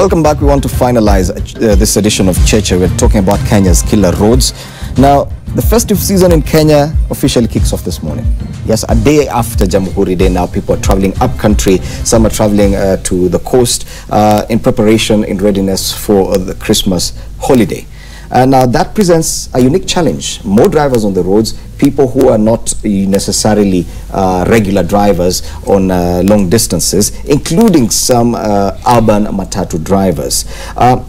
Welcome back. We want to finalize this edition of Cheche. We're talking about Kenya's killer roads. Now, the festive season in Kenya officially kicks off this morning. Yes, a day after Jamhuri Day now, people are traveling up country. Some are traveling to the coast in preparation, in readiness for the Christmas holiday. Now, that presents a unique challenge. More drivers on the roads, people who are not necessarily regular drivers on long distances, including some urban matatu drivers.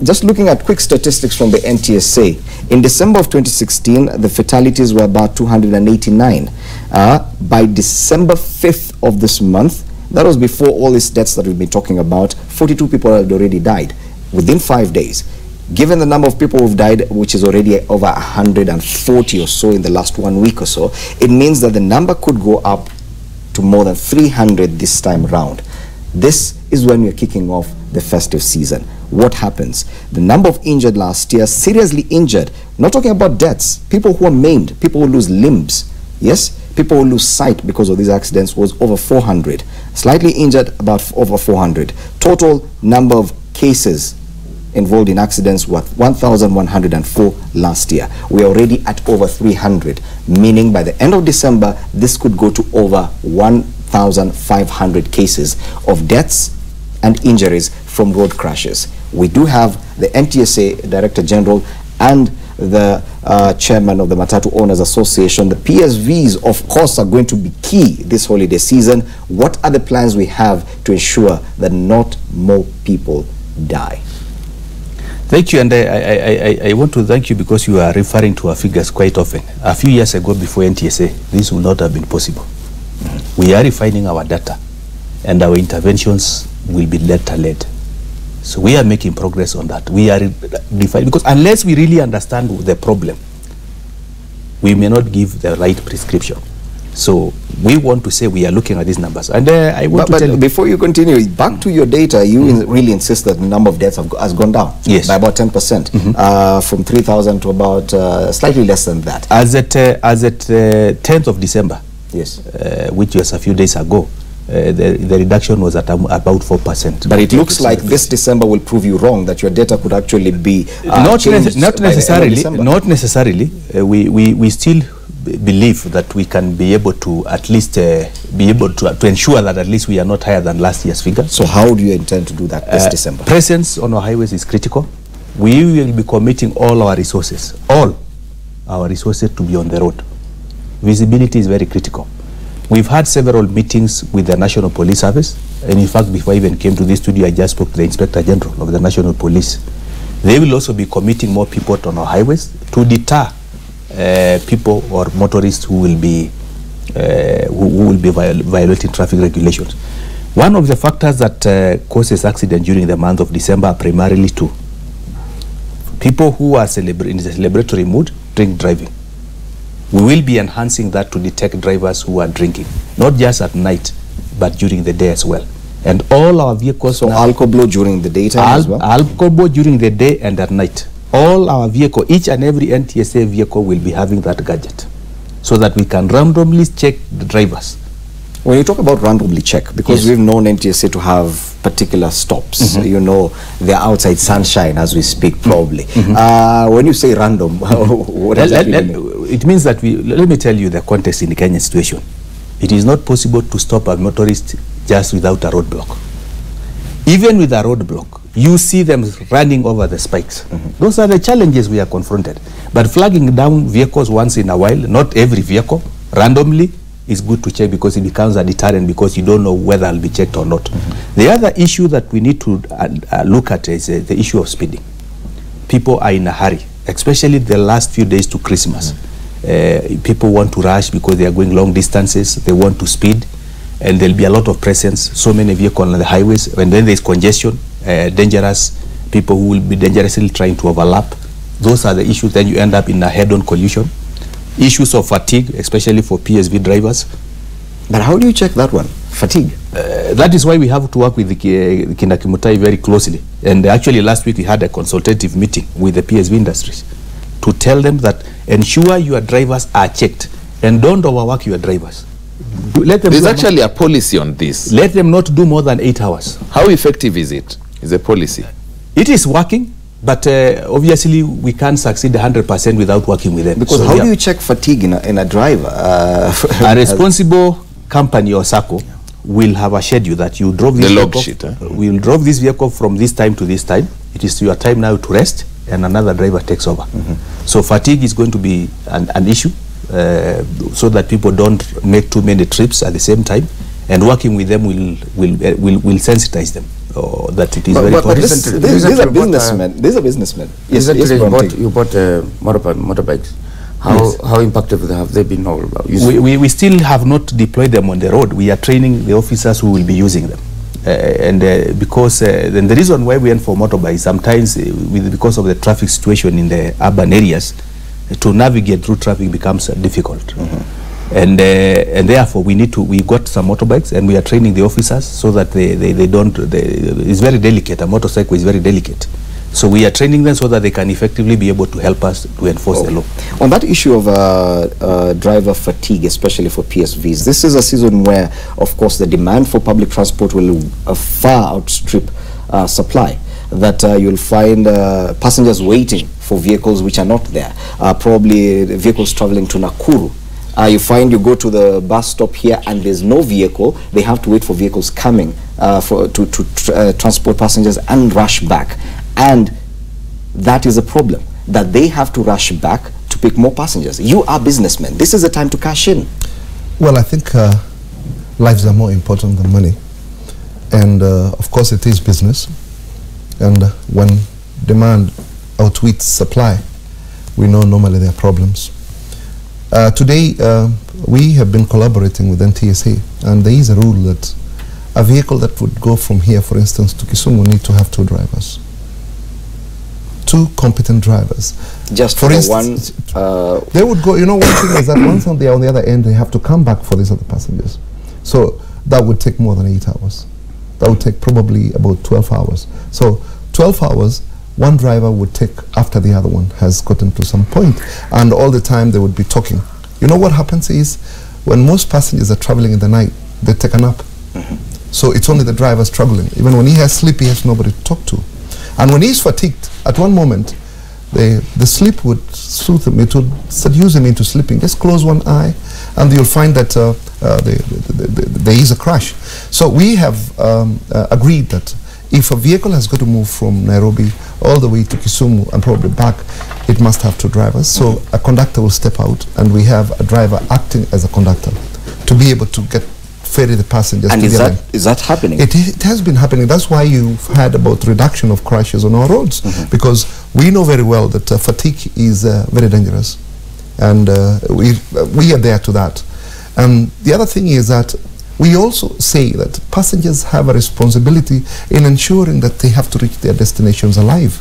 Just looking at quick statistics from the NTSA, in December of 2016, the fatalities were about 289. By December 5th of this month, that was before all these deaths that we've been talking about, 42 people had already died within 5 days. Given the number of people who've died, which is already over 140 or so in the last 1 week or so, it means that the number could go up to more than 300 this time around. This is when we're kicking off the festive season. What happens? The number of injured last year, seriously injured, not talking about deaths, people who are maimed, people who lose limbs, yes, people who lose sight because of these accidents was over 400. Slightly injured, about over 400. Total number of cases involved in accidents were 1,104 last year. We are already at over 300, meaning by the end of December, this could go to over 1,500 cases of deaths and injuries from road crashes. We do have the NTSA Director General and the chairman of the Matatu Owners Association. The PSVs, of course, are going to be key this holiday season. What are the plans we have to ensure that not more people die? Thank you, and I want to thank you because you are referring to our figures quite often. A few years ago, before NTSA, this would not have been possible. We are refining our data, and our interventions will be data-led. So we are making progress on that. We are refining, because unless we really understand the problem, we may not give the right prescription. So we want to say we are looking at these numbers. And I want to tell you, before you continue, back to your data, you really insist that the number of deaths has gone down. Yes. By about 10%, from 3,000 to about slightly less than that. As at 10th of December, yes, which was a few days ago, the reduction was at about 4%. But it looks like this December will prove you wrong, that your data could actually be not necessarily. Not necessarily. We still believe that we can be able to at least be able to ensure that at least we are not higher than last year's figure. So how do you intend to do that this December? Presence on our highways is critical. We will be committing all our resources to be on the road. Visibility is very critical. We've had several meetings with the National Police Service, and in fact, before I even came to this studio, I just spoke to the Inspector General of the National Police. They will also be committing more people on our highways to deter people or motorists who will be violating traffic regulations. One of the factors that causes accident during the month of December are primarily two. People who are in the celebratory mood, drink driving. We will be enhancing that to detect drivers who are drinking, not just at night, but during the day as well. And all our vehicles... So alcohol during the daytime as well? Alcohol during the day and at night. All our vehicle, each and every NTSA vehicle will be having that gadget, so that we can randomly check the drivers. When you talk about randomly check, because we've known NTSA to have particular stops, you know, they're outside sunshine as we speak, probably. When you say random, what does that mean? It means that let me tell you the context in the Kenyan situation. It is not possible to stop a motorist just without a roadblock. Even with a roadblock, you see them running over the spikes. Those are the challenges we are confronted. But flagging down vehicles once in a while, not every vehicle, randomly, is good to check, because it becomes a deterrent, because you don't know whether I'll be checked or not. The other issue that we need to look at is the issue of speeding. People are in a hurry, especially the last few days to Christmas. People want to rush because they are going long distances, they want to speed, and there'll be a lot of presence, so many vehicles on the highways, and then there's congestion, dangerous people who will be dangerously trying to overlap. Those are the issues. Then you end up in a head-on collision. Issues of fatigue, especially for PSV drivers. But how do you check that one? Fatigue? That is why we have to work with the Kinda Kimutai very closely. And actually last week we had a consultative meeting with the PSV industries to tell them that ensure your drivers are checked and don't overwork your drivers. There's actually a policy on this. Let them not do more than 8 hours. How effective is it? Is a policy? It is working, but obviously we can't succeed 100% without working with them. Because so how do you check fatigue in a driver? A responsible company or SACCO will have a schedule that you drove this vehicle. We will drove this vehicle from this time to this time. It is your time now to rest, and another driver takes over. So fatigue is going to be an issue, so that people don't make too many trips at the same time, and working with them will sensitize them. That it is very important. These are businessmen. These are businessmen. Yes, you bought motorbikes. How impactful have they been? We still have not deployed them on the road. We are training the officers who will be using them. Because then the reason why we went for motorbikes, sometimes because of the traffic situation in the urban areas, to navigate through traffic becomes difficult. And therefore we got some motorbikes, and we are training the officers so that they don't, it's very delicate. A motorcycle is very delicate. So we are training them so that they can effectively be able to help us to enforce the law. On that issue of driver fatigue, especially for PSVs, this is a season where, of course, the demand for public transport will far outstrip supply. That you'll find passengers waiting for vehicles which are not there, probably vehicles traveling to Nakuru. You find you go to the bus stop here and there's no vehicle. They have to wait for vehicles coming to transport passengers and rush back. And that is a problem, that they have to rush back to pick more passengers. You are businessmen. This is the time to cash in. Well, I think lives are more important than money. And of course it is business. And when demand outwits supply, we know normally there are problems. Today, we have been collaborating with NTSA, and there is a rule that a vehicle that would go from here, for instance, to Kisumu, need to have 2 drivers. 2 competent drivers. Just for instance, they would go, you know, one thing is that once on the other end, they have to come back for these other passengers. So that would take more than 8 hours. That would take probably about 12 hours. So 12 hours, one driver would take after the other one has gotten to some point, and all the time they would be talking. You know what happens is, when most passengers are traveling in the night, they take a nap. So it's only the driver struggling. Even when he has sleep, he has nobody to talk to. And when he's fatigued, at one moment, the sleep would soothe him. It would seduce him into sleeping. Just close one eye, and you'll find that there is a crash. So we have agreed that if a vehicle has got to move from Nairobi all the way to Kisumu and probably back, it must have 2 drivers. So a conductor will step out, and we have a driver acting as a conductor to be able to ferry the passengers. And is that happening? It has been happening. That's why you've had about reduction of crashes on our roads, because we know very well that fatigue is very dangerous, and we are there to that. And the other thing is that we also say that passengers have a responsibility in ensuring that they have to reach their destinations alive.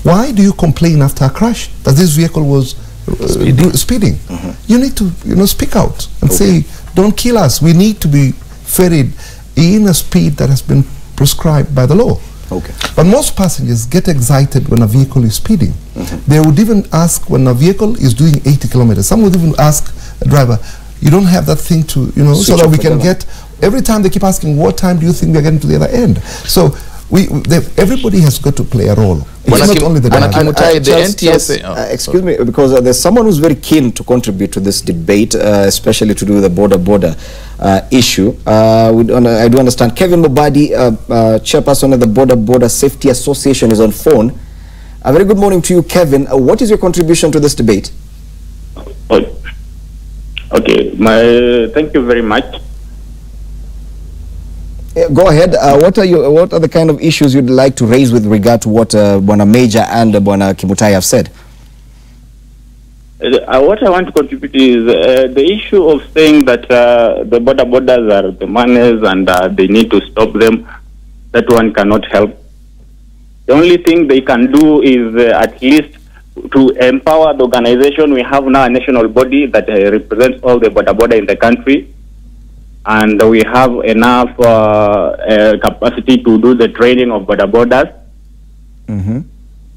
Why do you complain after a crash that this vehicle was speeding? You need to, speak out and say, don't kill us. We need to be ferried in a speed that has been prescribed by the law. But most passengers get excited when a vehicle is speeding. They would even ask when a vehicle is doing 80 kilometers. Some would even ask a driver, you don't have that thing to, so that we can get, every time they keep asking, what time do you think we are getting to the other end? So everybody has got to play a role. It's not only the driver. Excuse me, because there's someone who's very keen to contribute to this debate, especially to do with the border issue. I do understand Kevin Mubadi, chairperson of the Border Safety Association, is on phone. A very good morning to you, Kevin. What is your contribution to this debate? Okay, thank you very much. Go ahead. What are the kind of issues you'd like to raise with regard to what Bwana Major and Bwana Kimutai have said? What I want to contribute is the issue of saying that the borders are the manners and they need to stop them. That one cannot help. The only thing they can do is at least to empower the organization. We have now a national body that represents all the border in the country, and we have enough capacity to do the training of borders.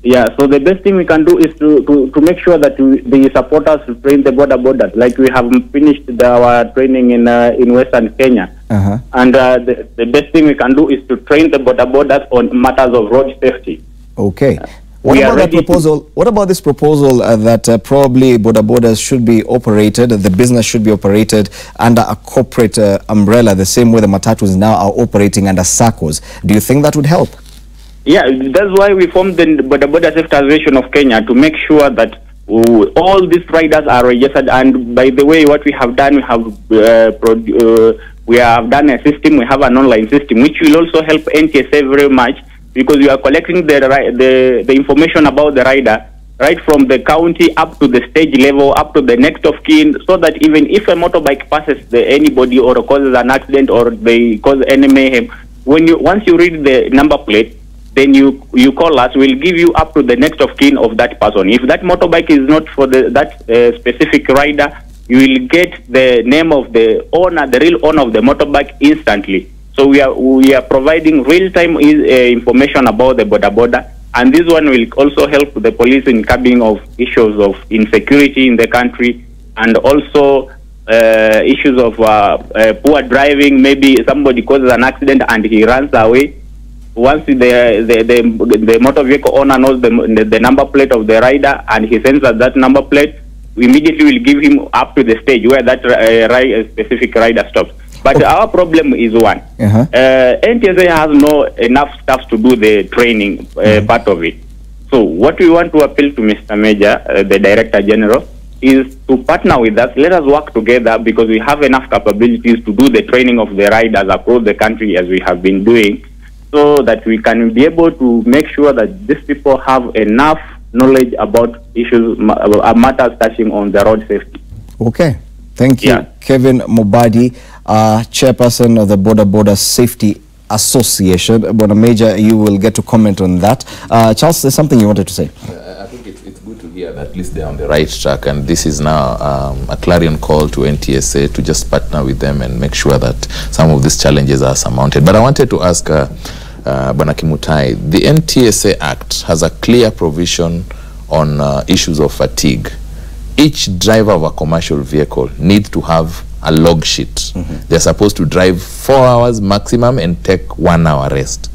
Yeah, so the best thing we can do is to make sure that the supporters train the borders. Like we have finished our training in Western Kenya, and the best thing we can do is to train the borders on matters of road safety. Okay. What we are about that ready to- proposal? What about this proposal that probably Boda Bodas should be operated, the business should be operated under a corporate umbrella, the same way the Matatus now are operating under SACCOs? Do you think that would help? Yeah, that's why we formed the Boda Boda Safety Association of Kenya, to make sure that all these riders are registered. And by the way, what we have done, we have done a system. We have an online system which will also help NTSA very much, because we are collecting the information about the rider right from the county up to the stage level, up to the next of kin, so that even if a motorbike passes anybody or causes an accident or they cause any mayhem, once you read the number plate, then you call us. We'll give you up to the next of kin of that person. If that motorbike is not for that specific rider, you will get the name of the owner, the real owner of the motorbike instantly. So we are providing real-time information about the Boda Boda, and this one will also help the police in curbing of issues of insecurity in the country, and also issues of poor driving. Maybe somebody causes an accident and he runs away. Once the motor vehicle owner knows the number plate of the rider and he sends us that number plate, we immediately will give him up to the stage where that specific rider stops. But our problem is one. NTSA has no enough staff to do the training part of it. So what we want to appeal to Mr. Major, the Director General, is to partner with us. Let us work together, because we have enough capabilities to do the training of the riders across the country as we have been doing, so that we can be able to make sure that these people have enough knowledge about issues, matters touching on the road safety. Okay. Thank you, Kevin Mubadi, chairperson of the Boda Boda Safety Association. Bwana Major, you will get to comment on that. Charles, there's something you wanted to say. I think it's good to hear that at least they're on the right track, and this is now a clarion call to NTSA to just partner with them and make sure that some of these challenges are surmounted. But I wanted to ask Bwana Kimutai, the NTSA Act has a clear provision on issues of fatigue. Each driver of a commercial vehicle needs to have a log sheet. They're supposed to drive 4 hours maximum and take 1 hour rest.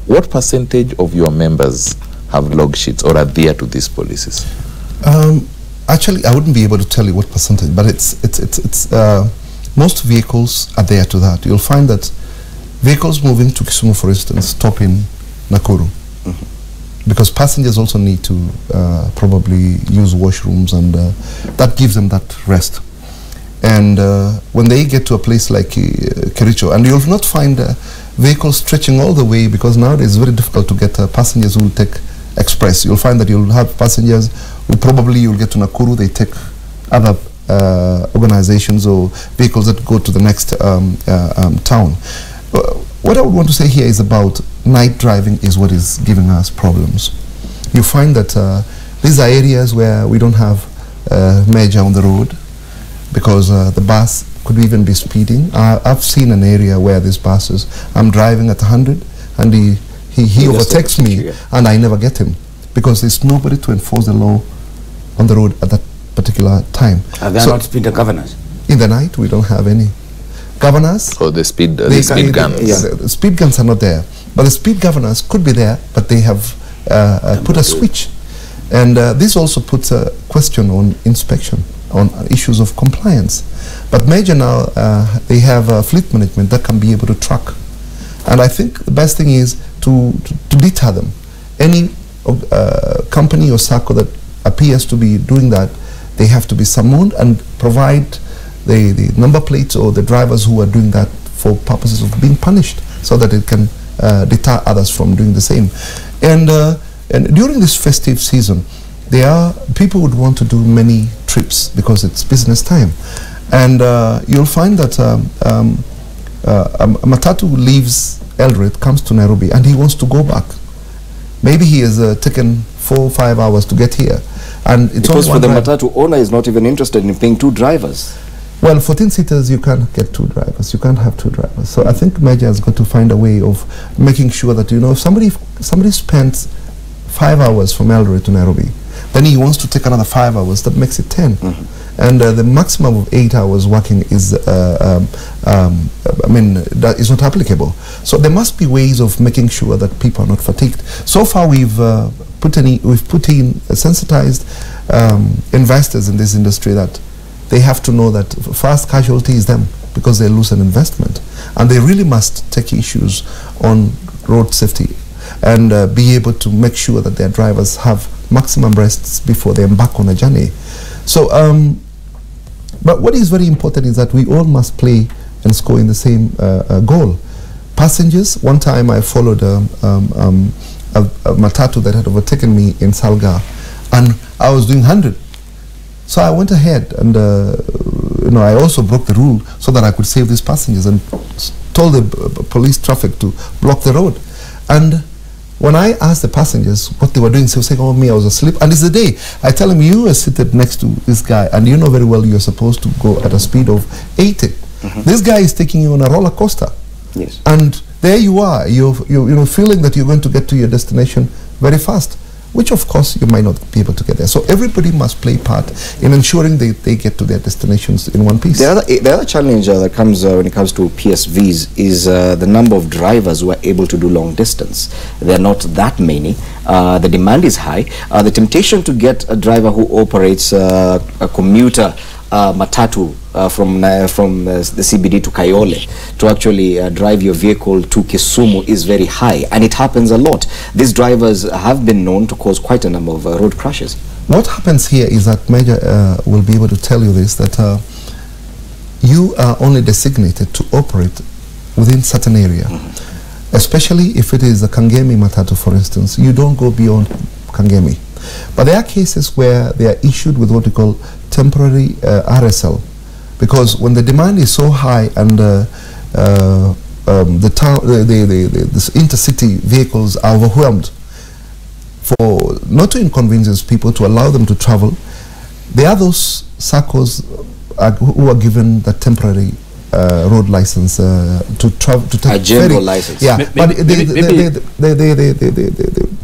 What percentage of your members have log sheets or adhere to these policies? Actually, I wouldn't be able to tell you what percentage, but it's most vehicles are there to that. You'll find that vehicles moving to Kisumu, for instance, stop in Nakuru. Because passengers also need to probably use washrooms, and that gives them that rest. And when they get to a place like Kericho, and you'll not find vehicles stretching all the way, because nowadays it's very difficult to get passengers who will take express. You'll find that you'll have passengers who probably you'll get to Nakuru, they take other organizations or vehicles that go to the next town. What I would want to say here is about night driving is what is giving us problems. You find that these are areas where we don't have major on the road, because the bus could even be speeding. I've seen an area where these buses, I'm driving at 100 and he overtakes me and I never get him, because there's nobody to enforce the law on the road at that particular time. Are there not speed governors? In the night, we don't have any governors. Oh, the speed guns. Yeah, the speed guns are not there. But the speed governors could be there, but they have put a switch. And this also puts a question on inspection, on issues of compliance. But Major now, they have fleet management that can be able to track. And I think the best thing is to deter them. Any company or SACCO that appears to be doing that, they have to be summoned and provide the number plates or the drivers who are doing that for purposes of being punished, so that it can deter others from doing the same. And during this festive season, people would want to do many trips because it's business time. And you'll find that a Matatu leaves Eldoret, comes to Nairobi, and he wants to go back. Maybe he has taken 4 or 5 hours to get here. And it's because for the driver. Matatu owner is not even interested in paying 2 drivers. Well, 14-seaters, you can't get 2 drivers. You can't have 2 drivers. So I think Major has got to find a way of making sure that, you know, if somebody spends 5 hours from Eldoret to Nairobi, then he wants to take another 5 hours, that makes it 10. And the maximum of 8 hours working is, that is not applicable. So there must be ways of making sure that people are not fatigued. So far, we've put in sensitized investors in this industry that they have to know that first casualty is them, because they lose an investment, and they really must take issues on road safety and be able to make sure that their drivers have maximum rests before they embark on a journey. So, but what is very important is that we all must play and score in the same goal. Passengers, one time I followed a matatu that had overtaken me in Salga, and I was doing 100. So I went ahead and I also broke the rule so that I could save these passengers, and told the police traffic to block the road. And when I asked the passengers what they were doing, they were saying, "Oh, me, I was asleep." And it's the day I tell them, "You were seated next to this guy, and you know very well you're supposed to go at a speed of 80. This guy is taking you on a roller coaster." Yes. And there you are, you're feeling that you're going to get to your destination very fast, which of course you might not be able to get there. So everybody must play part in ensuring they get to their destinations in one piece. The other challenge that comes when it comes to PSVs is the number of drivers who are able to do long distance. There are not that many. The demand is high. The temptation to get a driver who operates a commuter matatu from the CBD to Kayole to actually drive your vehicle to Kisumu is very high, and it happens a lot. These drivers have been known to cause quite a number of road crashes. What happens here is that Major will be able to tell you this, that you are only designated to operate within certain area, especially if it is a Kangemi matatu, for instance. You don't go beyond Kangemi. But there are cases where they are issued with what we call temporary RSL, because when the demand is so high and the intercity vehicles are overwhelmed, for not to inconvenience people, to allow them to travel, there are those SACCOs who are given the temporary road license to travel, to take a general license. Yeah, but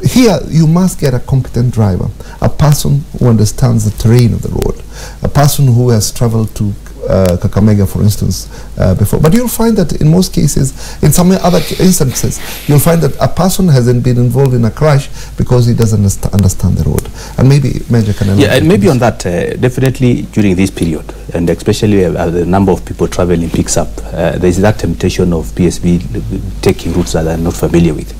here you must get a competent driver, a person who understands the terrain of the road, a person who has traveled to Kakamega, for instance, before. But you'll find that in most cases, in some other instances, you'll find that a person hasn't been involved in a crash because he doesn't understand the road. And maybe Major can... Yeah, and maybe on that, definitely during this period, and especially the number of people traveling picks up, there's that temptation of PSV taking routes that they're not familiar with.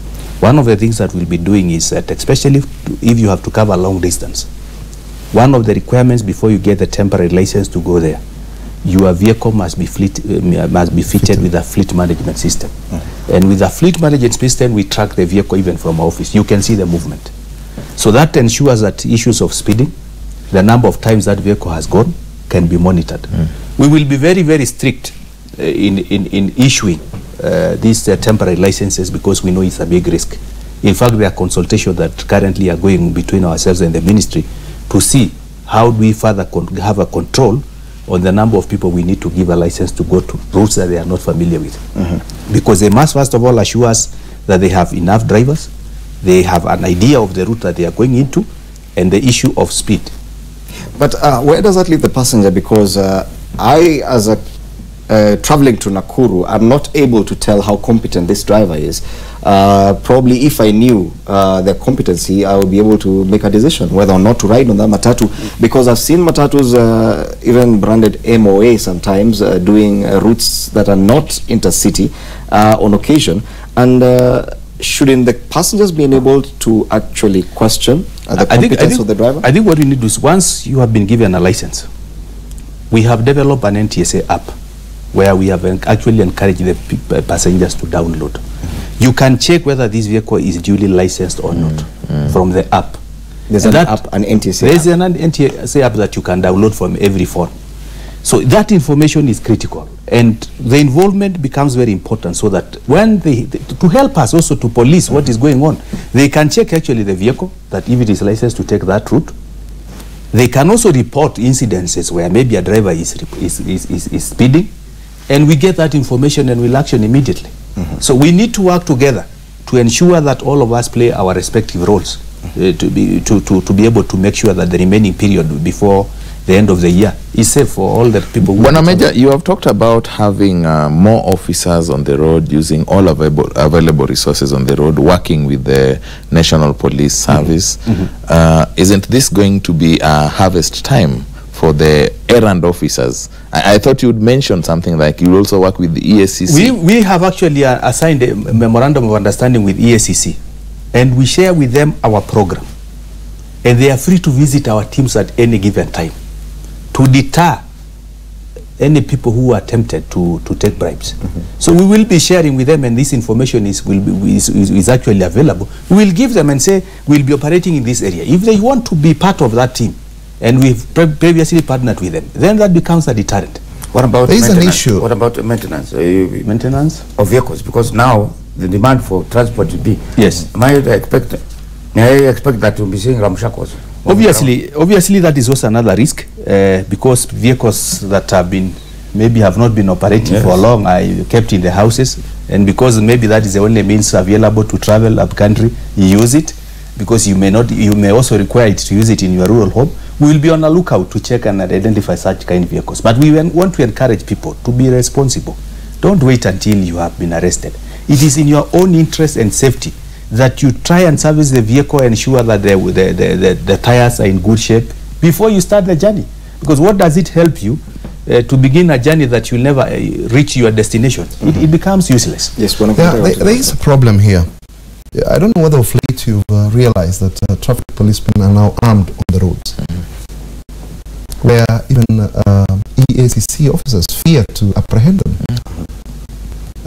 One of the things that we'll be doing is that, especially if you have to cover long distance, one of the requirements before you get the temporary license to go there, your vehicle must be fitted with a fleet management system. And with a fleet management system, we track the vehicle even from our office. You can see the movement. So that ensures that issues of speeding, the number of times that vehicle has gone, can be monitored. We will be very, very strict in issuing these temporary licenses, because we know it's a big risk. In fact, there are consultations that currently are going between ourselves and the ministry to see how do we further have a control on the number of people we need to give a license to go to routes that they are not familiar with. Because they must first of all assure us that they have enough drivers, they have an idea of the route that they are going into, and the issue of speed. But where does that leave the passenger? Because I, as a traveling to Nakuru, I'm not able to tell how competent this driver is. Probably if I knew their competency, I would be able to make a decision whether or not to ride on that matatu, because I've seen matatus even branded MOA sometimes doing routes that are not intercity on occasion. And shouldn't the passengers be enabled to actually question the competence of the driver? I think what we need to do is, once you have been given a license, we have developed an NTSA app where we have actually encouraged the passengers to download. You can check whether this vehicle is duly licensed or not from the app. There's an app, an NTSA There's an NTSA app that you can download from every phone. So that information is critical, and the involvement becomes very important, so that when to help us also to police what is going on, they can check actually the vehicle, that if it is licensed to take that route. They can also report incidences where maybe a driver is speeding, and we get that information and we'll action immediately. So we need to work together to ensure that all of us play our respective roles to be able to make sure that the remaining period before the end of the year is safe for all the people. Bwana Major, you have talked about having more officers on the road, using all available resources on the road, working with the National Police Service. Isn't this going to be a harvest time for the errand officers? I thought you would mention something like you also work with the EACC. We have actually assigned a memorandum of understanding with EACC, and we share with them our program. And they are free to visit our teams at any given time to deter any people who are tempted to take bribes. So we will be sharing with them, and this information is actually available. We will give them and say, we'll be operating in this area. If they want to be part of that team, and we've previously partnered with them, then that becomes a deterrent. What about There is an maintenance? issue. What about maintenance? Maintenance? Of vehicles, because now the demand for transport will be. Yes. May I expect that we'll be seeing ramshackles? Obviously, that is also another risk, because vehicles that have not been operating for long are kept in the houses, and because maybe that is the only means available to travel up country, you use it, because you may also require it to use it in your rural home. We will be on a lookout to check and identify such kind of vehicles. But we want to encourage people to be responsible. Don't wait until you have been arrested. It is in your own interest and safety that you try and service the vehicle, ensure that the tires are in good shape before you start the journey. Because what does it help you to begin a journey that you'll never reach your destination? It becomes useless. Yes, there is a problem here. I don't know whether of late you've realized that traffic policemen are now armed on the roads, where even EACC officers fear to apprehend them.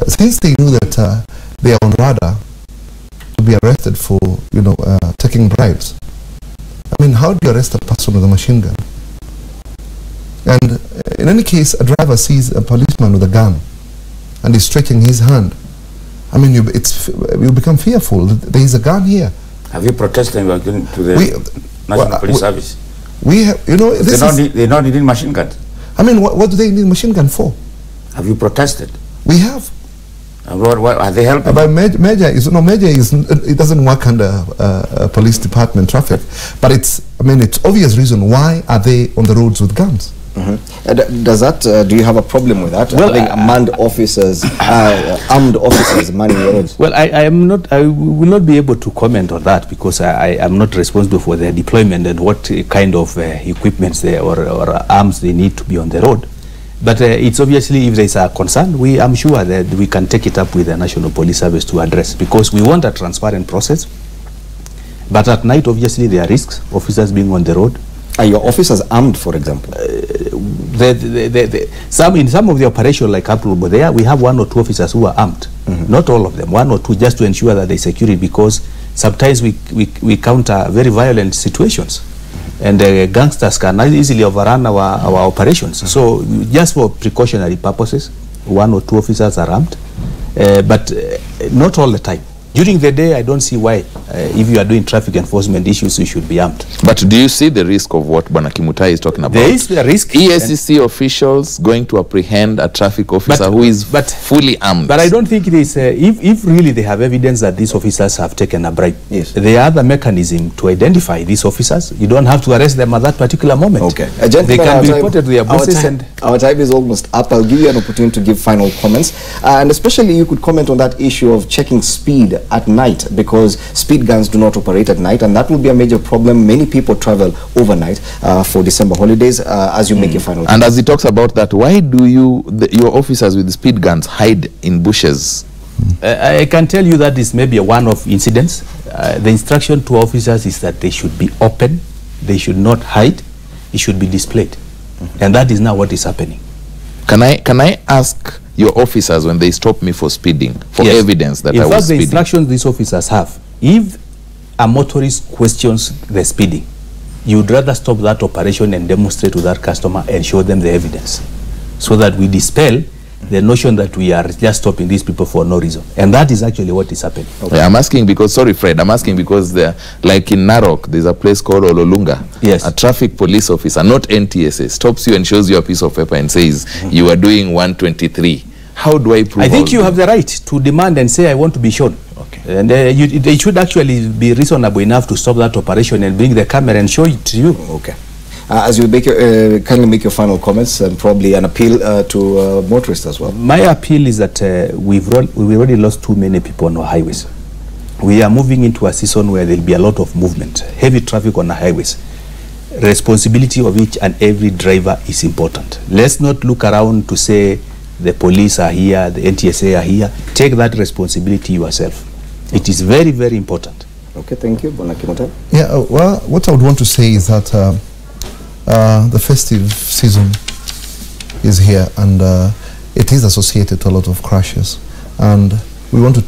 Since they knew that they are on radar to be arrested for, taking bribes. I mean, how do you arrest a person with a machine gun? And in any case, a driver sees a policeman with a gun and is stretching his hand. I mean, you become fearful. There is a gun here. Have you protested to the National Police Service? We have, they don't need machine guns. I mean, what do they need machine gun for? Have you protested? We have. What are they helping? But Major it doesn't work under police department traffic. But it's obvious reason why are they on the roads with guns. Does that, do you have a problem with that? Well, having armed officers manning the roads? Well, I will not be able to comment on that, because I am not responsible for their deployment and what kind of equipments or arms they need to be on the road. But it's obviously, if there is a concern, I'm sure that we can take it up with the National Police Service to address, because we want a transparent process. But at night, obviously, there are risks, officers being on the road. Are your officers armed, for example? In some of the operations, like Apple, there we have 1 or 2 officers who are armed. Not all of them, 1 or 2, just to ensure that they secure it, because sometimes we counter very violent situations, and gangsters can easily overrun our operations. So just for precautionary purposes, 1 or 2 officers are armed, but not all the time. During the day, I don't see why, if you are doing traffic enforcement issues, you should be armed. But do you see the risk of what Bwana Kimutai is talking about? There is a risk. EACC officials going to apprehend a traffic officer who is fully armed. But I don't think it is, if really they have evidence that these officers have taken a bribe, there are other mechanism to identify these officers. You don't have to arrest them at that particular moment. Okay. They can be reported to their bosses. Our time is almost up. I'll give you an opportunity to give final comments. And especially you could comment on that issue of checking speed at night, because speed guns do not operate at night, and that will be a major problem. Many people travel overnight for December holidays. As you make your final and as he talks about that, why do your officers with speed guns hide in bushes? I can tell you that is maybe a one-off incidents. The instruction to officers is that they should be open, they should not hide, it should be displayed, and that is now what is happening. Can I ask your officers, when they stop me for speeding, for evidence that I was speeding? In fact, the instructions these officers have, if a motorist questions the speeding, you would rather stop that operation and demonstrate to that customer and show them the evidence, so that we dispel the notion that we are just stopping these people for no reason. And that is actually what is happening. Okay. I'm asking because, sorry Fred, I'm asking because like in Narok, there's a place called Ololunga. Yes. A traffic police officer, not NTSA, stops you and shows you a piece of paper and says, you are doing 123. How do I prove? I think you have the right to demand and say, I want to be shown. Okay. And they should actually be reasonable enough to stop that operation and bring the camera and show it to you. Okay. As you make your, kindly make your final comments and probably an appeal to motorists as well. My appeal is that we already lost too many people on our highways. We are moving into a season where there will be a lot of movement, heavy traffic on the highways. Responsibility of each and every driver is important. Let's not look around to say the police are here, the NTSA are here. Take that responsibility yourself. It is very, very important. Okay, thank you. Bwana Kimutai. Yeah, well, what I would want to say is that the festive season is here, and it is associated to a lot of crashes. And we want to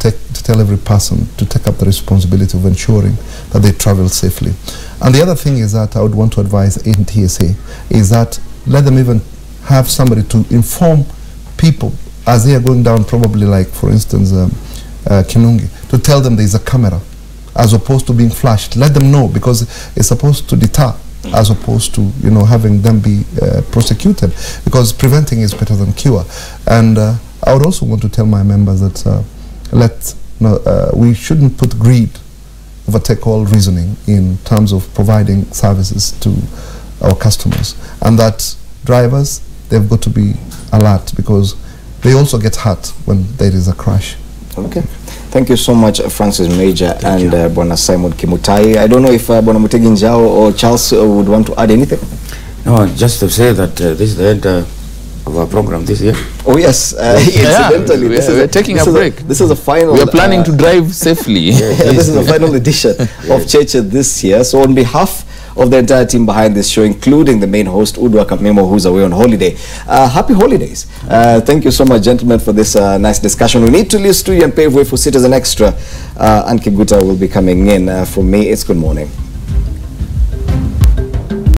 tell every person to take up the responsibility of ensuring that they travel safely. And the other thing is that I would want to advise NTSA is that let them even have somebody to inform people as they are going down, probably like, for instance, Kinungi, to tell them there is a camera as opposed to being flashed. Let them know, because it's supposed to deter as opposed to, you know, having them be prosecuted, because preventing is better than cure. And I would also want to tell my members that we shouldn't put greed overtake all reasoning in terms of providing services to our customers, and that drivers, they've got to be alert, because they also get hurt when there is a crash. Okay. Thank you so much, Francis Major and Bwana Simon Kimutai. I don't know if Bwana Mutegi Njau or Charles would want to add anything. No, just to say that this is the end of our program this year. Oh yes, incidentally, we're taking a break. This is the final. We are planning to drive safely. This is the final edition of Cheche this year. So on behalf of the entire team behind this show, including the main host, Udwa Kamemo, who's away on holiday, happy holidays. Thank you so much, gentlemen, for this nice discussion. We need to leave studio and pave way for Citizen Extra. And Kiguta will be coming in. For me, it's good morning.